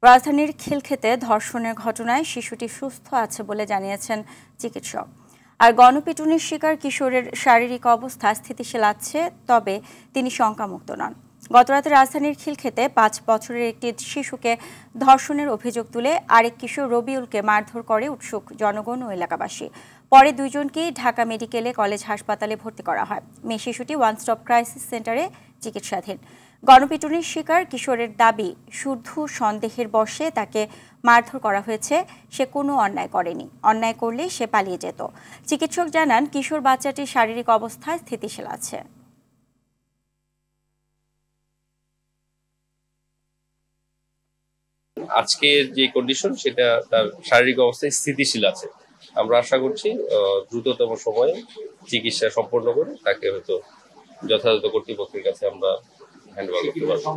রাজধানীর খিলক্ষেতে ধর্ষণের ঘটনায় শিশুটি সুস্থ আছে বলে জানিয়েছেন চিকিৎসক। আর গণপিটুনির শিকার কিশোরের শারীরিক অবস্থা স্থিতিশীল আছে, তবে তিনি শঙ্কামুক্ত নন। গতরাতে রাজধানীর খিলক্ষেতে 5 বছরের একটি শিশুকে ধর্ষণের অভিযোগ তুলে আরেক কিশোর রবিউলকে মারধর করে উৎসুক জনগণ ও এলাকাবাসী। পরে দুইজনকেই ঢাকা মেডিকেলে কলেজ হাসপাতালে ভর্তি করা হয়। মেয়ে শিশুটি ওয়ান স্টপ ক্রাইসিস সেন্টারে চিকিৎসাধীন। গণপিটুনির শিকার কিশোরের দাবি, শুধু সন্দেহের বশে তাকে মারধর করা হয়েছে, সে কোনো অন্যায় করেনি। অন্যায় করলে সে পালিয়ে যেত। চিকিৎসক জানান, কিশোর বাচ্চাটির শারীরিক অবস্থা স্থিতিশীল আছে। আজকের যে কন্ডিশন সেটা তার শারীরিক অবস্থায় স্থিতিশীল আছে। আমরা আশা করছি দ্রুততম সময়ে চিকিৎসা সম্পন্ন করে তাকে হয়তো যথাযথ কর্তৃপক্ষের কাছে আমরা হ্যান্ড ওভার করতে পারবো।